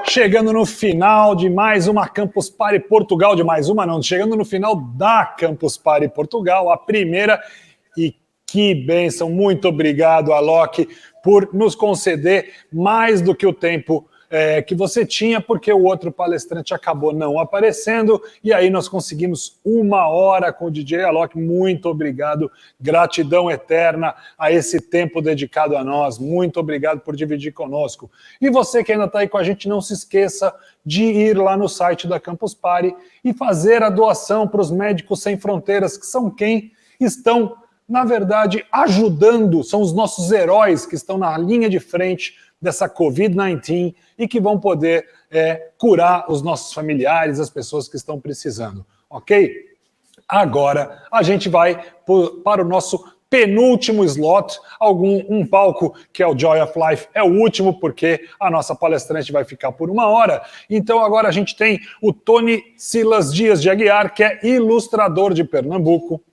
Chegando no final de mais uma Campus Party Portugal, chegando no final da Campus Party Portugal, a primeira, e que bênção, muito obrigado, Alok, por nos conceder mais do que o tempo que você tinha, porque o outro palestrante acabou não aparecendo, e aí nós conseguimos 1 hora com o DJ Alok. Muito obrigado, gratidão eterna a esse tempo dedicado a nós, muito obrigado por dividir conosco. E você que ainda está aí com a gente, não se esqueça de ir lá no site da Campus Party e fazer a doação para os Médicos Sem Fronteiras, que são quem estão, na verdade, ajudando, são os nossos heróis que estão na linha de frente dessa Covid-19 e que vão poder curar os nossos familiares, as pessoas que estão precisando, ok? Agora a gente vai para o nosso penúltimo slot, um palco que é o Joy of Life, é o último porque a nossa palestrante vai ficar por 1 hora. Então agora a gente tem o Tony Silas Dias de Aguiar, que é ilustrador de Pernambuco.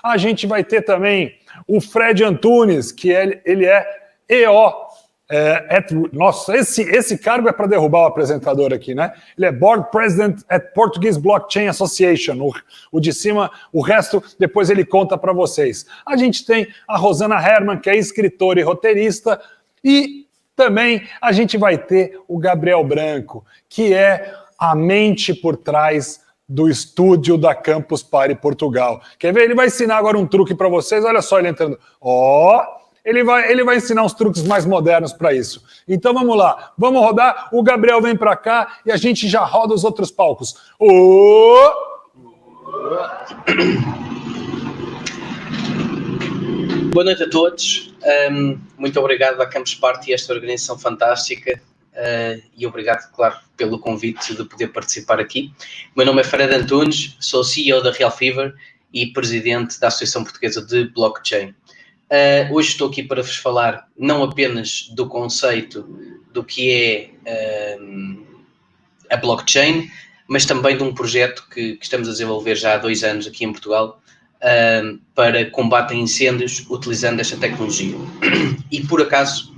A gente vai ter também o Fred Antunes, que ele é EO. Nossa, esse cargo é para derrubar o apresentador aqui, né? Ele é Board President at Portuguese Blockchain Association. O de cima, o resto, depois ele conta para vocês. A gente tem a Rosana Herman, que é escritora e roteirista, e também a gente vai ter o Gabriel Branco, que é a mente por trás do estúdio da Campus Party Portugal. Quer ver? Ele vai ensinar agora um truque para vocês. Olha só ele entrando. Ele vai ensinar uns truques mais modernos para isso. Então vamos lá, vamos rodar. O Gabriel vem para cá e a gente já roda os outros palcos. Boa noite a todos. Muito obrigado à Campus Party, esta organização fantástica. E obrigado, claro, pelo convite de poder participar aqui. O meu nome é Fred Antunes, sou CEO da Real Fever e presidente da Associação Portuguesa de Blockchain. Hoje estou aqui para vos falar não apenas do conceito do que é a blockchain, mas também de um projeto que estamos a desenvolver já há 2 anos aqui em Portugal para combate a incêndios utilizando esta tecnologia. E por acaso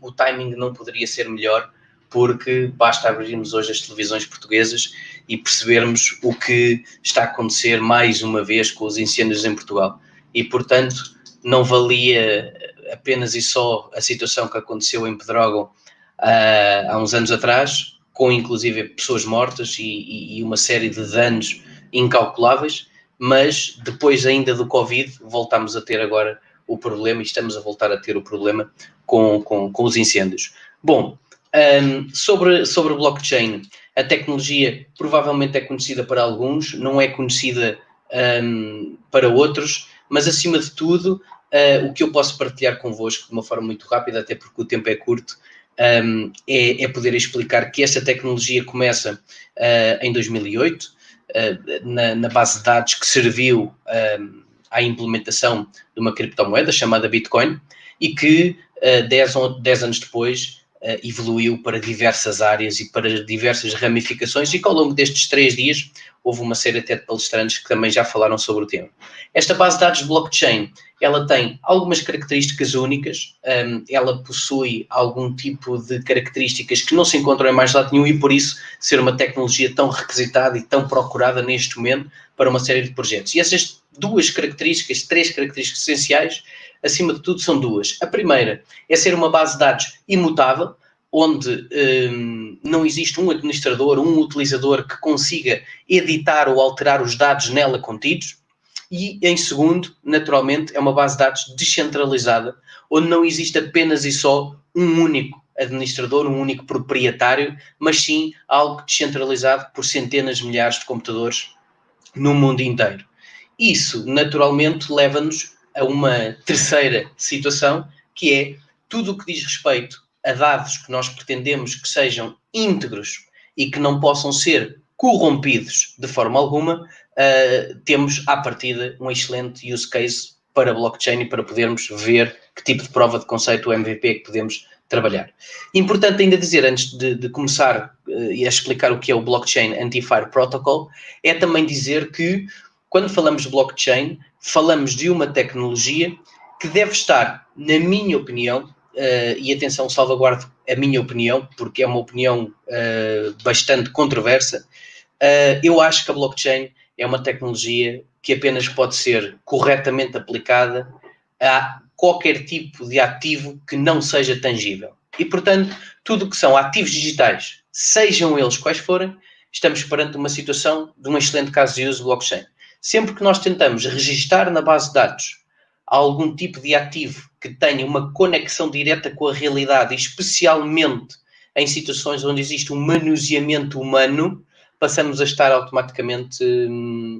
o timing não poderia ser melhor, porque basta abrirmos hoje as televisões portuguesas e percebermos o que está a acontecer mais uma vez com os incêndios em Portugal. E, portanto, não valia apenas e só a situação que aconteceu em Pedrógão há uns anos atrás, com inclusive pessoas mortas e uma série de danos incalculáveis, mas depois ainda do Covid voltámos a ter agora o problema e estamos a voltar a ter o problema com os incêndios. Bom, sobre o blockchain, a tecnologia provavelmente é conhecida para alguns, não é conhecida para outros, mas acima de tudo, o que eu posso partilhar convosco de uma forma muito rápida, até porque o tempo é curto, é poder explicar que esta tecnologia começa em 2008, na base de dados que serviu à implementação de uma criptomoeda chamada Bitcoin e que 10 anos depois evoluiu para diversas áreas e para diversas ramificações, e que ao longo destes 3 dias houve uma série até de palestrantes que também já falaram sobre o tema. Esta base de dados de blockchain, ela tem algumas características únicas, ela possui algum tipo de características que não se encontram em mais lado nenhum e por isso ser uma tecnologia tão requisitada e tão procurada neste momento para uma série de projetos. E essas 3 características essenciais, acima de tudo, são 2. A primeira é ser uma base de dados imutável, onde não existe um administrador, um utilizador que consiga editar ou alterar os dados nela contidos. E, em segundo, naturalmente, é uma base de dados descentralizada, onde não existe apenas e só um único administrador, um único proprietário, mas sim algo descentralizado por centenas de milhares de computadores no mundo inteiro. Isso, naturalmente, leva-nos a uma terceira situação, que é tudo o que diz respeito a dados que nós pretendemos que sejam íntegros e que não possam ser corrompidos de forma alguma, temos à partida um excelente use case para blockchain e para podermos ver que tipo de prova de conceito, o MVP, é que podemos trabalhar. Importante ainda dizer, antes de começar a explicar o que é o Blockchain Anti-Fire Protocol, é também dizer que quando falamos de blockchain, falamos de uma tecnologia que deve estar, na minha opinião, e atenção, salvaguardo a minha opinião, porque é uma opinião bastante controversa, eu acho que a blockchain é uma tecnologia que apenas pode ser corretamente aplicada a qualquer tipo de ativo que não seja tangível. E, portanto, tudo o que são ativos digitais, sejam eles quais forem, estamos perante uma situação de um excelente caso de uso de blockchain. Sempre que nós tentamos registar na base de dados algum tipo de ativo que tenha uma conexão direta com a realidade, especialmente em situações onde existe um manuseamento humano, passamos a estar automaticamente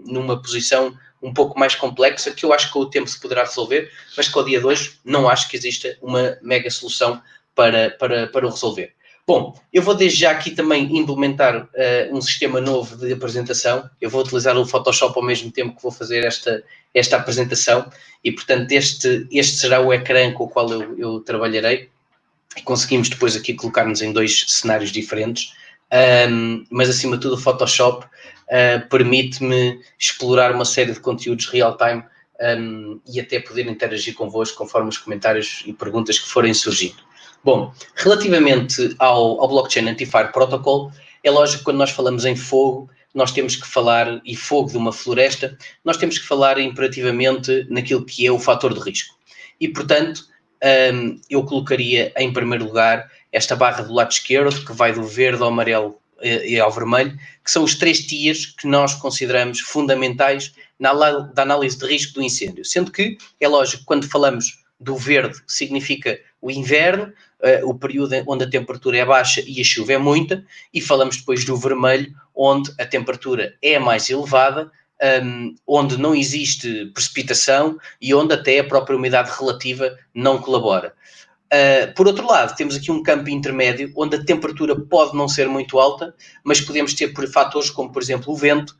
numa posição um pouco mais complexa, que eu acho que com o tempo se poderá resolver, mas que ao dia de hoje não acho que exista uma mega solução para o resolver. Bom, eu vou desde já aqui também implementar um sistema novo de apresentação. Eu vou utilizar o Photoshop ao mesmo tempo que vou fazer esta apresentação e, portanto, este será o ecrã com o qual eu trabalharei e conseguimos depois aqui colocar-nos em 2 cenários diferentes. Mas, acima de tudo, o Photoshop permite-me explorar uma série de conteúdos real-time e até poder interagir convosco conforme os comentários e perguntas que forem surgindo. Bom, relativamente ao Blockchain Anti-Fire Protocol, é lógico que quando nós falamos em fogo, nós temos que falar, e fogo de uma floresta, nós temos que falar imperativamente naquilo que é o fator de risco. E, portanto, eu colocaria em primeiro lugar esta barra do lado esquerdo, que vai do verde ao amarelo e ao vermelho, que são os 3 tiers que nós consideramos fundamentais da análise de risco do incêndio. Sendo que, é lógico, quando falamos do verde, significa o inverno, o período onde a temperatura é baixa e a chuva é muita, e falamos depois do vermelho, onde a temperatura é mais elevada, onde não existe precipitação e onde até a própria umidade relativa não colabora. Por outro lado, temos aqui um campo intermédio, onde a temperatura pode não ser muito alta, mas podemos ter fatores como, por exemplo, o vento,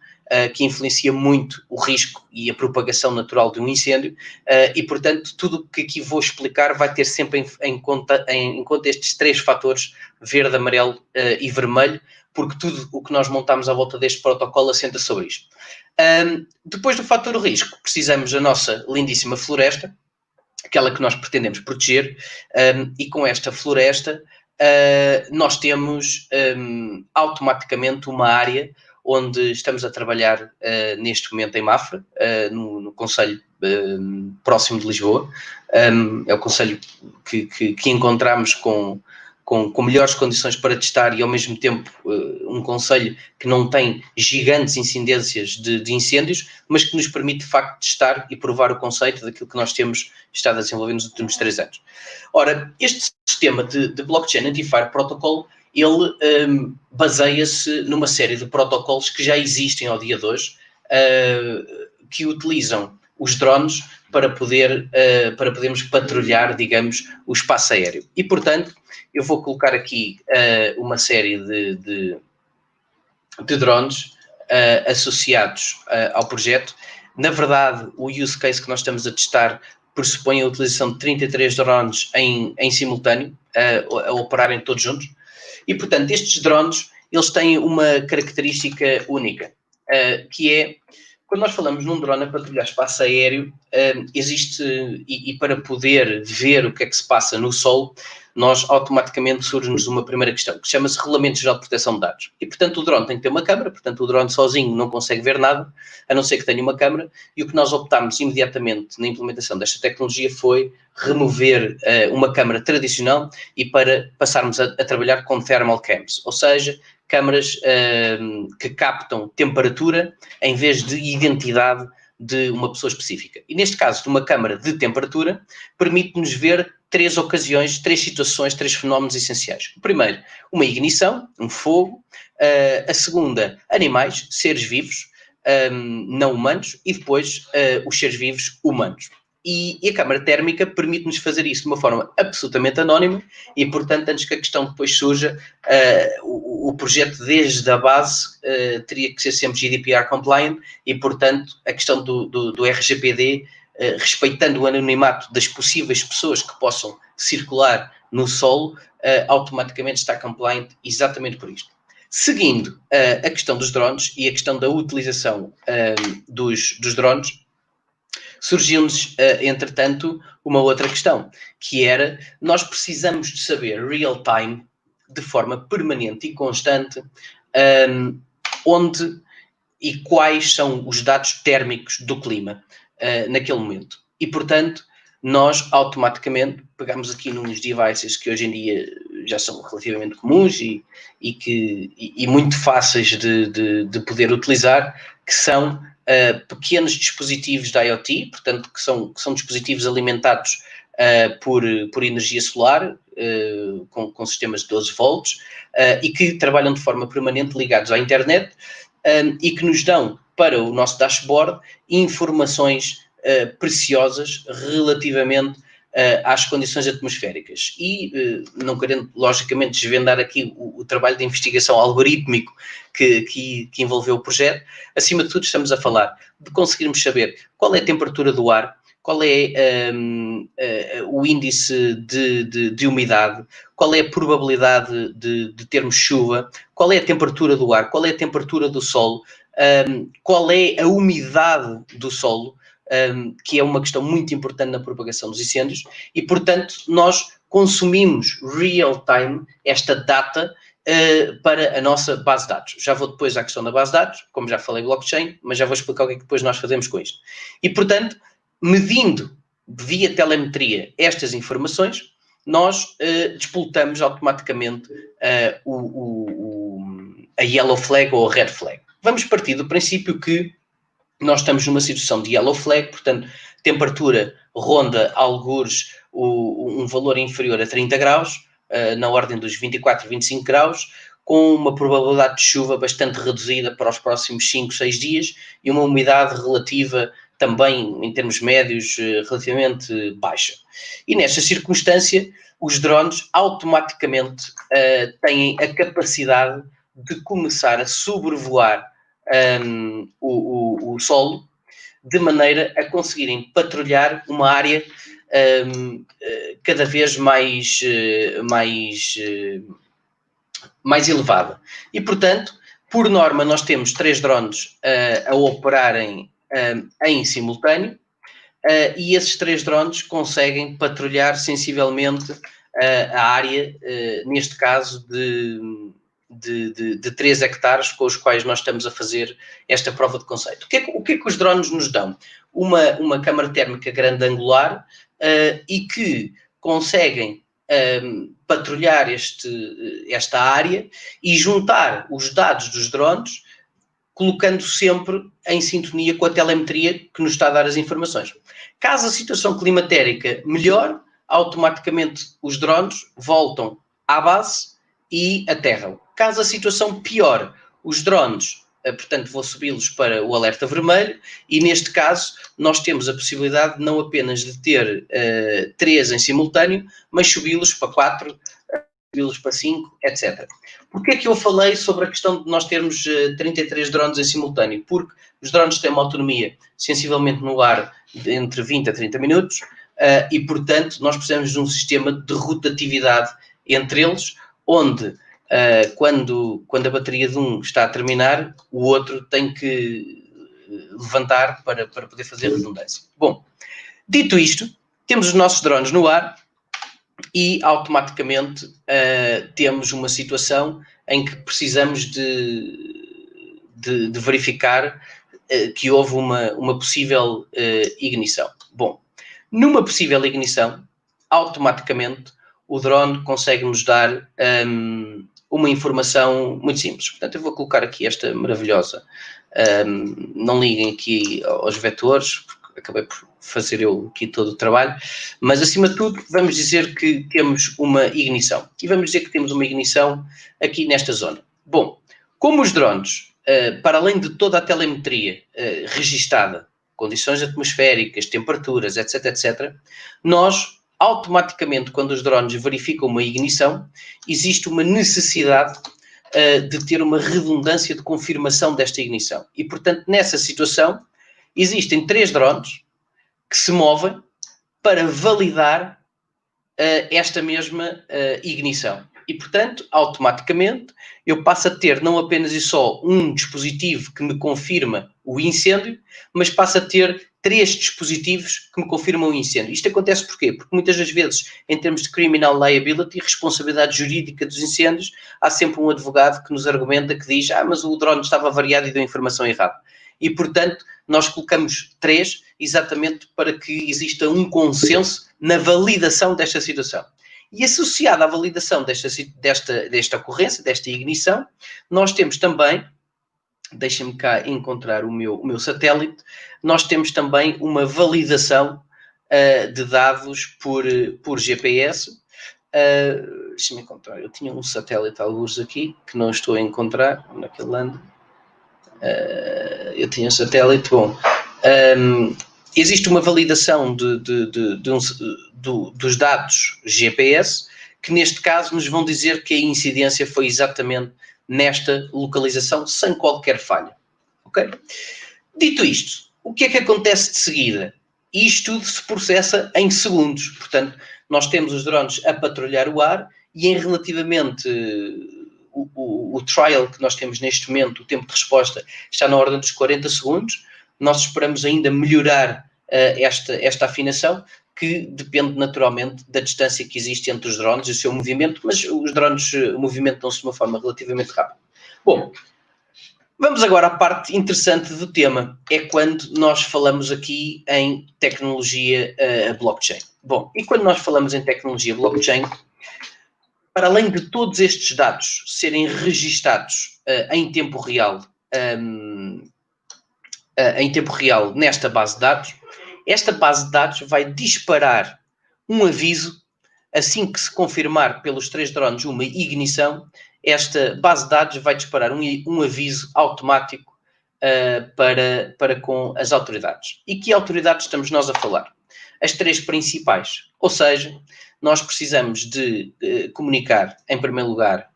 que influencia muito o risco e a propagação natural de um incêndio, e, portanto, tudo o que aqui vou explicar vai ter sempre em conta estes 3 fatores, verde, amarelo e vermelho, porque tudo o que nós montamos à volta deste protocolo assenta sobre isto. Depois do fator de risco, precisamos da nossa lindíssima floresta, aquela que nós pretendemos proteger, e com esta floresta nós temos automaticamente uma área onde estamos a trabalhar neste momento em Mafra, no concelho próximo de Lisboa. É o concelho que encontramos com melhores condições para testar e ao mesmo tempo um concelho que não tem gigantes incidências de incêndios, mas que nos permite de facto testar e provar o conceito daquilo que nós temos estado a desenvolver nos últimos 3 anos. Ora, este sistema de Blockchain Anti-Fire Protocol, ele baseia-se numa série de protocolos que já existem ao dia de hoje, que utilizam os drones para podermos patrulhar, digamos, o espaço aéreo. E, portanto, eu vou colocar aqui uma série de drones associados ao projeto. Na verdade, o use case que nós estamos a testar pressupõe a utilização de 33 drones em simultâneo, a operarem todos juntos. E, portanto, estes drones, eles têm uma característica única, que é, quando nós falamos num drone a patrulhar espaço aéreo, existe, e para poder ver o que é que se passa no solo, nós automaticamente surge-nos uma primeira questão, que chama-se Regulamento Geral de Proteção de Dados. E, portanto, o drone tem que ter uma câmara, portanto, o drone sozinho não consegue ver nada, a não ser que tenha uma câmara, e o que nós optámos imediatamente na implementação desta tecnologia foi remover uma câmara tradicional e para passarmos a trabalhar com thermal cams, ou seja, câmaras que captam temperatura em vez de identidade de uma pessoa específica. E neste caso, de uma câmara de temperatura, permite-nos ver 3 ocasiões, 3 situações, 3 fenómenos essenciais. O primeiro, uma ignição, um fogo. A segunda, animais, seres vivos, não humanos. E depois, os seres vivos humanos. E a câmara térmica permite-nos fazer isso de uma forma absolutamente anónima e, portanto, antes que a questão depois surja, o projeto desde a base teria que ser sempre GDPR compliant e, portanto, a questão do RGPD, respeitando o anonimato das possíveis pessoas que possam circular no solo, automaticamente está compliant exatamente por isto. Seguindo a questão dos drones e a questão da utilização dos drones, Surgiu-nos, entretanto, uma outra questão, que era, nós precisamos de saber real time, de forma permanente e constante, onde e quais são os dados térmicos do clima naquele momento. E, portanto, nós automaticamente pegamos aqui nos devices que hoje em dia já são relativamente comuns e muito fáceis de poder utilizar, que são pequenos dispositivos da IoT, portanto, que são dispositivos alimentados por energia solar, com sistemas de 12 volts, e que trabalham de forma permanente ligados à internet, e que nos dão para o nosso dashboard informações preciosas relativamente às condições atmosféricas. E, não querendo, logicamente, desvendar aqui o trabalho de investigação algorítmico que envolveu o projeto, acima de tudo estamos a falar de conseguirmos saber qual é a temperatura do ar, qual é o índice de umidade, qual é a probabilidade de termos chuva, qual é a temperatura do ar, qual é a temperatura do solo, qual é a umidade do solo, que é uma questão muito importante na propagação dos incêndios, e, portanto, nós consumimos real-time esta data para a nossa base de dados. Já vou depois à questão da base de dados, como já falei blockchain, mas já vou explicar o que é que depois nós fazemos com isto. E, portanto, medindo via telemetria estas informações, nós despoltamos automaticamente a yellow flag ou a red flag. Vamos partir do princípio que nós estamos numa situação de yellow flag, portanto, temperatura ronda algures um valor inferior a 30 graus, na ordem dos 24, 25 graus, com uma probabilidade de chuva bastante reduzida para os próximos 5, 6 dias e uma umidade relativa também, em termos médios, relativamente baixa. E nesta circunstância, os drones automaticamente têm a capacidade de começar a sobrevoar o solo, de maneira a conseguirem patrulhar uma área cada vez mais elevada. E, portanto, por norma, nós temos 3 drones a operarem em simultâneo, e esses 3 drones conseguem patrulhar sensivelmente a área, neste caso, de 3 hectares com os quais nós estamos a fazer esta prova de conceito. O que é que os drones nos dão? Uma câmara térmica grande angular e que conseguem patrulhar esta área e juntar os dados dos drones, colocando sempre em sintonia com a telemetria que nos está a dar as informações. Caso a situação climatérica melhore, automaticamente os drones voltam à base e aterram. Caso a situação piore, os drones, portanto, vou subi-los para o alerta vermelho, e neste caso nós temos a possibilidade não apenas de ter 3 em simultâneo, mas subi-los para 4, subi-los para 5, etc. Porquê é que eu falei sobre a questão de nós termos 33 drones em simultâneo? Porque os drones têm uma autonomia sensivelmente no ar de entre 20 a 30 minutos e, portanto, nós precisamos de um sistema de rotatividade entre eles, onde quando a bateria de um está a terminar, o outro tem que levantar para poder fazer redundância. Bom, dito isto, temos os nossos drones no ar e automaticamente temos uma situação em que precisamos de verificar que houve uma possível ignição. Bom, numa possível ignição, automaticamente o drone consegue nos dar uma informação muito simples. Portanto, eu vou colocar aqui esta maravilhosa. Não liguem aqui aos vetores, porque acabei por fazer eu aqui todo o trabalho, mas acima de tudo vamos dizer que temos uma ignição. E vamos dizer que temos uma ignição aqui nesta zona. Bom, como os drones, para além de toda a telemetria registada, condições atmosféricas, temperaturas, etc., etc., nós automaticamente, quando os drones verificam uma ignição, existe uma necessidade de ter uma redundância de confirmação desta ignição. E, portanto, nessa situação, existem 3 drones que se movem para validar esta mesma ignição. E, portanto, automaticamente, eu passo a ter não apenas e só um dispositivo que me confirma o incêndio, mas passo a ter 3 dispositivos que me confirmam o incêndio. Isto acontece porquê? Porque muitas das vezes, em termos de criminal liability, responsabilidade jurídica dos incêndios, há sempre um advogado que nos argumenta, que diz, mas o drone estava variado e deu informação errada. E, portanto, nós colocamos 3 exatamente para que exista um consenso na validação desta situação. E associado à validação desta ocorrência, desta ignição, nós temos também, deixem-me cá encontrar o meu satélite, nós temos também uma validação de dados por GPS. Deixem-me encontrar, eu tinha um satélite alguns aqui, que não estou a encontrar, onde é que ele anda? Eu tinha um satélite, bom... existe uma validação dos dados GPS, que neste caso nos vão dizer que a incidência foi exatamente nesta localização, sem qualquer falha. Ok? Dito isto, o que é que acontece de seguida? Isto tudo se processa em segundos. Portanto, nós temos os drones a patrulhar o ar e em relativamente o trial que nós temos neste momento, o tempo de resposta está na ordem dos 40 segundos. Nós esperamos ainda melhorar esta afinação, que depende naturalmente da distância que existe entre os drones e o seu movimento, mas os drones movimentam-se de uma forma relativamente rápida. Bom, vamos agora à parte interessante do tema, é quando nós falamos aqui em tecnologia blockchain. Bom, e quando nós falamos em tecnologia blockchain, para além de todos estes dados serem registados em tempo real nesta base de dados, esta base de dados vai disparar um aviso assim que se confirmar pelos 3 drones uma ignição. Esta base de dados vai disparar um aviso automático para com as autoridades. E que autoridades estamos nós a falar? As 3 principais. Ou seja, nós precisamos de comunicar, em primeiro lugar,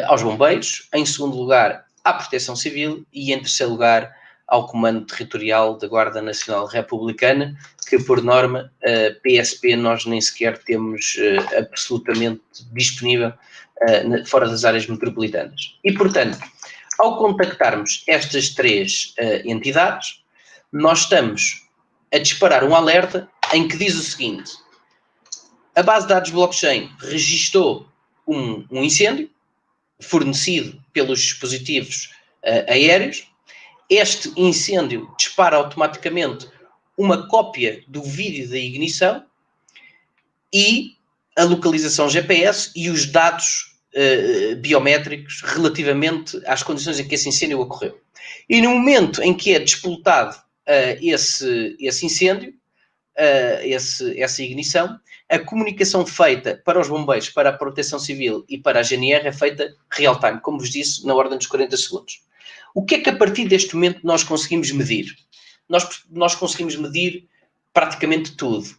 aos bombeiros, em segundo lugar, à Proteção Civil e, em terceiro lugar, ao Comando Territorial da Guarda Nacional Republicana, que, por norma, PSP nós nem sequer temos absolutamente disponível fora das áreas metropolitanas. E, portanto, ao contactarmos estas 3 entidades, nós estamos a disparar um alerta em que diz o seguinte: a base de dados blockchain registou um incêndio fornecido pelos dispositivos aéreos. Este incêndio dispara automaticamente uma cópia do vídeo da ignição e a localização GPS e os dados biométricos relativamente às condições em que esse incêndio ocorreu. E no momento em que é despoltado esse incêndio, essa ignição, a comunicação feita para os bombeiros, para a Proteção Civil e para a GNR é feita real time, como vos disse, na ordem dos 40 segundos. O que é que a partir deste momento nós conseguimos medir? Nós conseguimos medir praticamente tudo.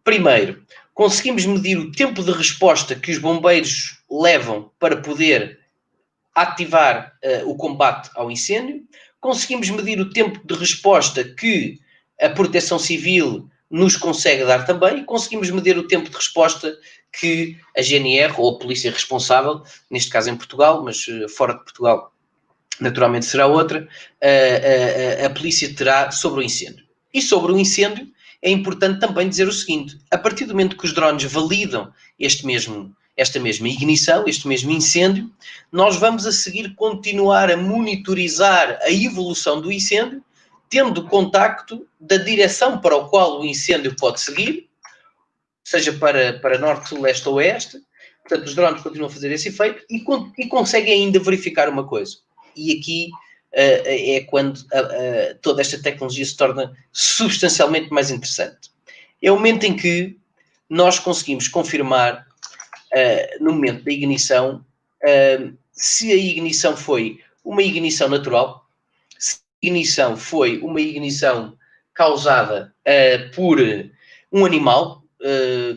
Primeiro, conseguimos medir o tempo de resposta que os bombeiros levam para poder ativar o combate ao incêndio. Conseguimos medir o tempo de resposta que a Proteção Civil nos consegue dar também, e conseguimos medir o tempo de resposta que a GNR, ou a polícia responsável, neste caso em Portugal, mas fora de Portugal naturalmente será outra, a polícia terá sobre o incêndio. E sobre o incêndio é importante também dizer o seguinte: a partir do momento que os drones validam esta mesma ignição, este mesmo incêndio, nós vamos a seguir continuar a monitorizar a evolução do incêndio, tendo contacto da direção para o qual o incêndio pode seguir, seja para norte, sul, leste ou oeste. Portanto, os drones continuam a fazer esse efeito e conseguem ainda verificar uma coisa. E aqui é quando toda esta tecnologia se torna substancialmente mais interessante. É o momento em que nós conseguimos confirmar, no momento da ignição, se a ignição foi uma ignição natural, se a ignição foi uma ignição causada por um animal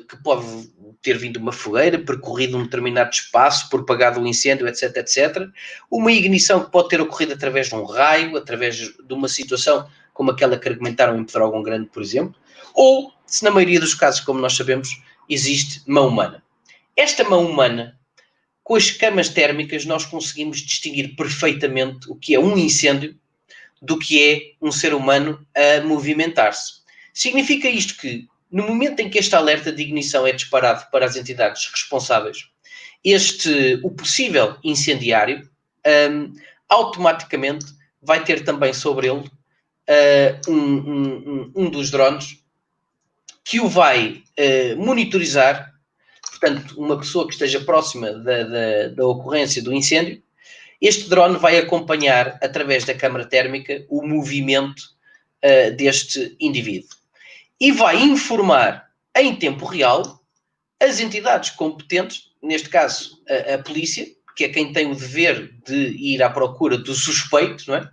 que pode ter vindo uma fogueira, percorrido um determinado espaço, propagado um incêndio, etc, etc. Uma ignição que pode ter ocorrido através de um raio, através de uma situação como aquela que argumentaram em Pedrógão Grande, por exemplo, ou, se na maioria dos casos, como nós sabemos, existe mão humana. Esta mão humana, com as camas térmicas, nós conseguimos distinguir perfeitamente o que é um incêndio do que é um ser humano a movimentar-se. Significa isto que, no momento em que este alerta de ignição é disparado para as entidades responsáveis, o possível incendiário automaticamente vai ter também sobre ele um dos drones que o vai monitorizar. Portanto, uma pessoa que esteja próxima da ocorrência do incêndio, este drone vai acompanhar, através da câmara térmica, o movimento deste indivíduo. E vai informar, em tempo real, as entidades competentes, neste caso a polícia, que é quem tem o dever de ir à procura do suspeito, não é?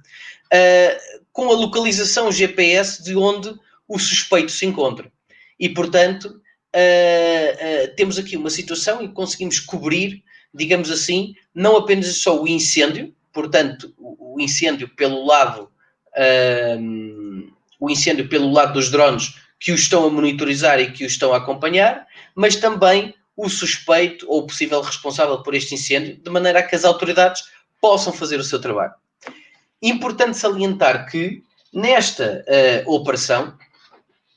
Com a localização GPS de onde o suspeito se encontra. E, portanto, temos aqui uma situação em que conseguimos cobrir, digamos assim, não apenas só o incêndio, portanto, o incêndio pelo lado dos drones que o estão a monitorizar e que o estão a acompanhar, mas também o suspeito ou o possível responsável por este incêndio, de maneira a que as autoridades possam fazer o seu trabalho. Importante salientar que, nesta operação,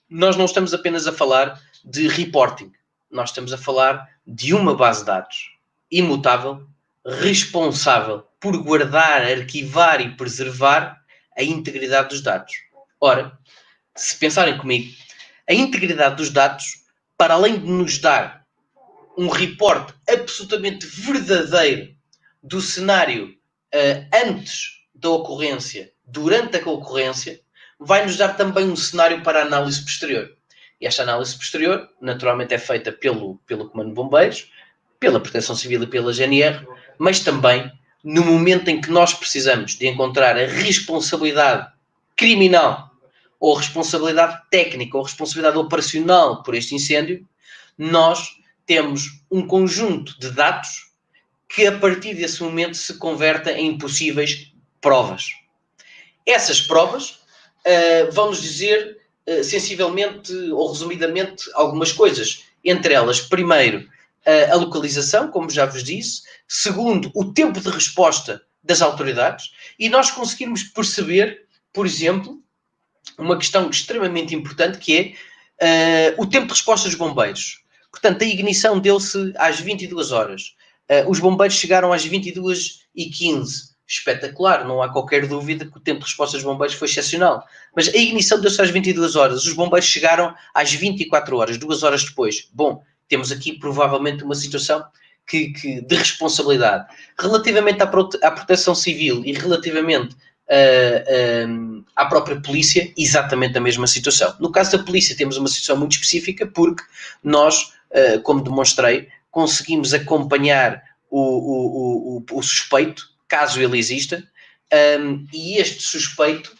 nós não estamos apenas a falar de reporting, nós estamos a falar de uma base de dados imutável, responsável por guardar, arquivar e preservar a integridade dos dados. Ora, se pensarem comigo, a integridade dos dados, para além de nos dar um reporte absolutamente verdadeiro do cenário antes da ocorrência, durante a ocorrência, vai nos dar também um cenário para a análise posterior. E esta análise posterior, naturalmente, é feita pelo Comando de Bombeiros, pela Proteção Civil e pela GNR, mas também no momento em que nós precisamos de encontrar a responsabilidade criminal ou responsabilidade técnica ou responsabilidade operacional por este incêndio, nós temos um conjunto de dados que, a partir desse momento, se convertem em possíveis provas. Essas provas vão-nos dizer, sensivelmente ou resumidamente, algumas coisas. Entre elas, primeiro, a localização, como já vos disse. Segundo, o tempo de resposta das autoridades. E nós conseguirmos perceber, por exemplo, uma questão extremamente importante, que é o tempo de resposta dos bombeiros. Portanto, a ignição deu-se às 22 horas. Os bombeiros chegaram às 22h15. Espetacular, não há qualquer dúvida que o tempo de resposta dos bombeiros foi excepcional. Mas a ignição deu-se às 22 horas. Os bombeiros chegaram às 24 horas, 2 horas depois. Bom, temos aqui provavelmente uma situação de responsabilidade. Relativamente à proteção civil e relativamente à própria polícia, exatamente a mesma situação. No caso da polícia temos uma situação muito específica, porque nós, como demonstrei, conseguimos acompanhar o suspeito, caso ele exista, e este suspeito,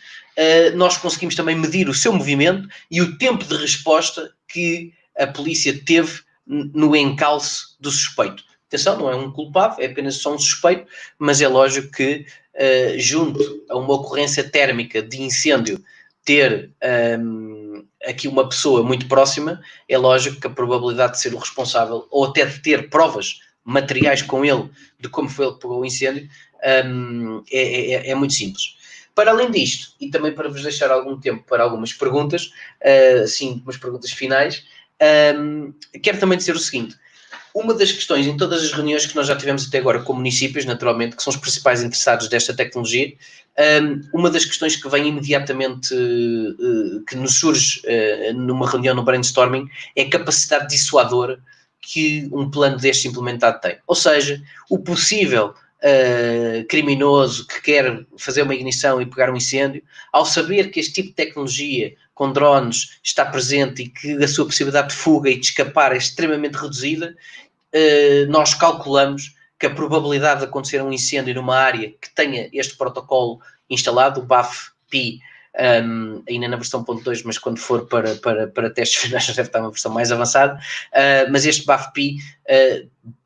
nós conseguimos também medir o seu movimento e o tempo de resposta que a polícia teve no encalço do suspeito. Atenção, não é um culpado, é apenas só um suspeito, mas é lógico que, junto a uma ocorrência térmica de incêndio, ter aqui uma pessoa muito próxima, é lógico que a probabilidade de ser o responsável, ou até de ter provas materiais com ele, de como foi ele que pegou o incêndio, é muito simples. Para além disto, e também para vos deixar algum tempo para algumas perguntas, sim, umas perguntas finais, quero também dizer o seguinte: uma das questões em todas as reuniões que nós já tivemos até agora com municípios, naturalmente, que são os principais interessados desta tecnologia, uma das questões que vem imediatamente, que nos surge numa reunião no brainstorming, é a capacidade dissuadora que um plano deste implementado tem. Ou seja, o possível criminoso que quer fazer uma ignição e pegar um incêndio, ao saber que este tipo de tecnologia com drones está presente e que a sua possibilidade de fuga e de escapar é extremamente reduzida, nós calculamos que a probabilidade de acontecer um incêndio numa área que tenha este protocolo instalado, o BAF-P, ainda na versão 1.2, mas quando for para testes finais deve estar uma versão mais avançada, mas este BAF-P,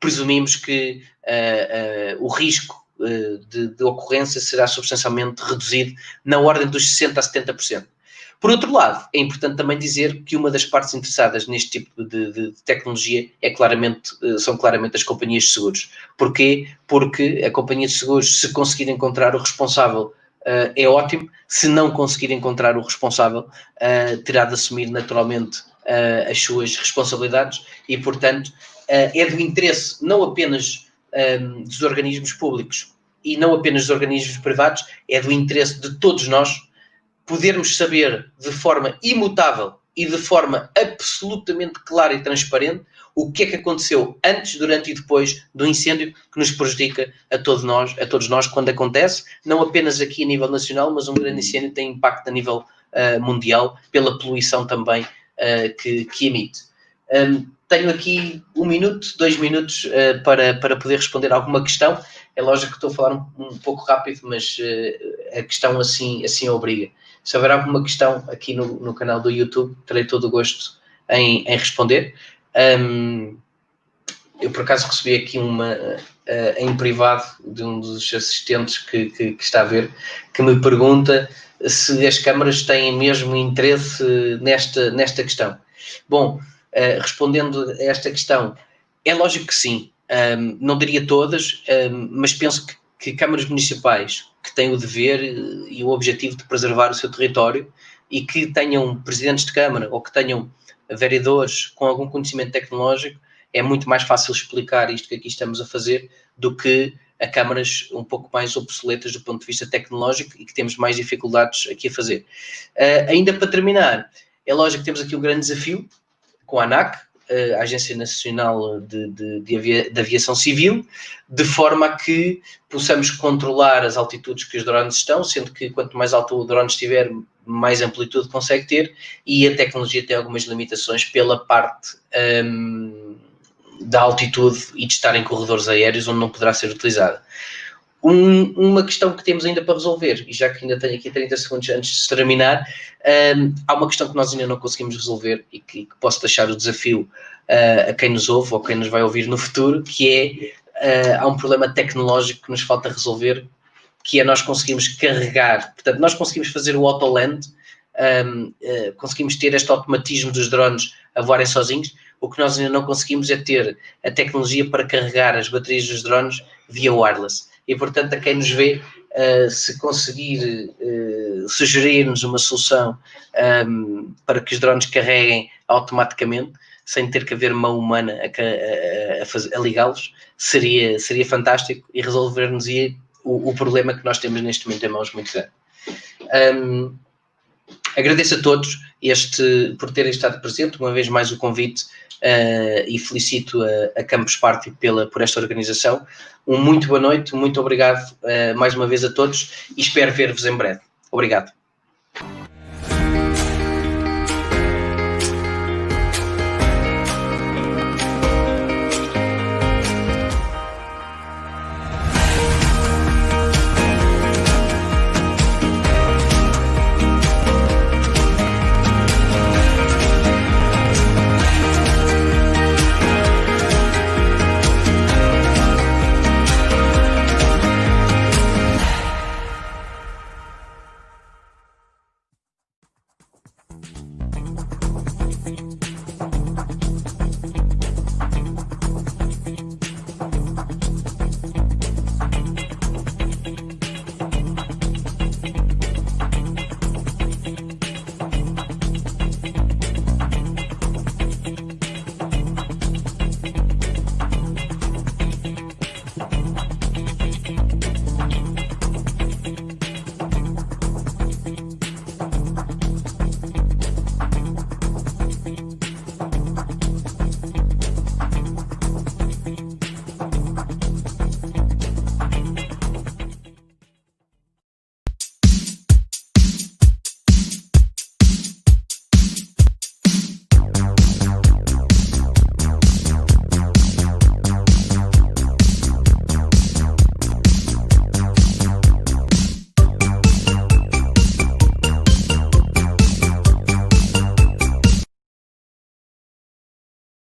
presumimos que o risco de ocorrência será substancialmente reduzido na ordem dos 60% a 70%. Por outro lado, é importante também dizer que uma das partes interessadas neste tipo de tecnologia são claramente as companhias de seguros. Porquê? Porque a companhia de seguros, se conseguir encontrar o responsável é ótimo. Se não conseguir encontrar o responsável, terá de assumir naturalmente as suas responsabilidades e, portanto, é do interesse não apenas dos organismos públicos e não apenas dos organismos privados, é do interesse de todos nós podermos saber de forma imutável e de forma absolutamente clara e transparente o que é que aconteceu antes, durante e depois do incêndio que nos prejudica a todos nós quando acontece, não apenas aqui a nível nacional, mas um grande incêndio tem impacto a nível mundial pela poluição também que emite. Tenho aqui 1 minuto, 2 minutos para poder responder alguma questão. É lógico que estou a falar um pouco rápido, mas a questão assim obriga. Se houver alguma questão aqui no canal do YouTube, terei todo o gosto em responder. Eu, por acaso, recebi aqui uma em privado de um dos assistentes que está a ver, que me pergunta se as câmaras têm mesmo interesse nesta questão. Bom, respondendo a esta questão, é lógico que sim. Não diria todas, mas penso que câmaras municipais que têm o dever e o objetivo de preservar o seu território e que tenham presidentes de câmara ou que tenham vereadores com algum conhecimento tecnológico, é muito mais fácil explicar isto que aqui estamos a fazer do que a câmaras um pouco mais obsoletas do ponto de vista tecnológico e que temos mais dificuldades aqui a fazer. Ainda para terminar, é lógico que temos aqui um grande desafio com a ANAC, a Agência Nacional de Aviação Civil, de forma a que possamos controlar as altitudes que os drones estão, sendo que quanto mais alto o drone estiver, mais amplitude consegue ter, e a tecnologia tem algumas limitações pela parte da altitude e de estar em corredores aéreos onde não poderá ser utilizada. Uma questão que temos ainda para resolver, e já que ainda tenho aqui 30 segundos antes de terminar, há uma questão que nós ainda não conseguimos resolver e que posso deixar o desafio a quem nos ouve ou quem nos vai ouvir no futuro, que é, há um problema tecnológico que nos falta resolver, que é nós conseguimos carregar, portanto, nós conseguimos fazer o autoland, conseguimos ter este automatismo dos drones a voarem sozinhos. O que nós ainda não conseguimos é ter a tecnologia para carregar as baterias dos drones via wireless. E, portanto, a quem nos vê, se conseguir sugerir-nos uma solução para que os drones carreguem automaticamente, sem ter que haver mão humana a ligá-los, seria fantástico e resolver-nos-ia o problema que nós temos neste momento em mãos muito grande. Agradeço a todos por terem estado presentes, uma vez mais o convite, e felicito a Campus Party por esta organização. Muito boa noite, muito obrigado mais uma vez a todos e espero ver-vos em breve. Obrigado.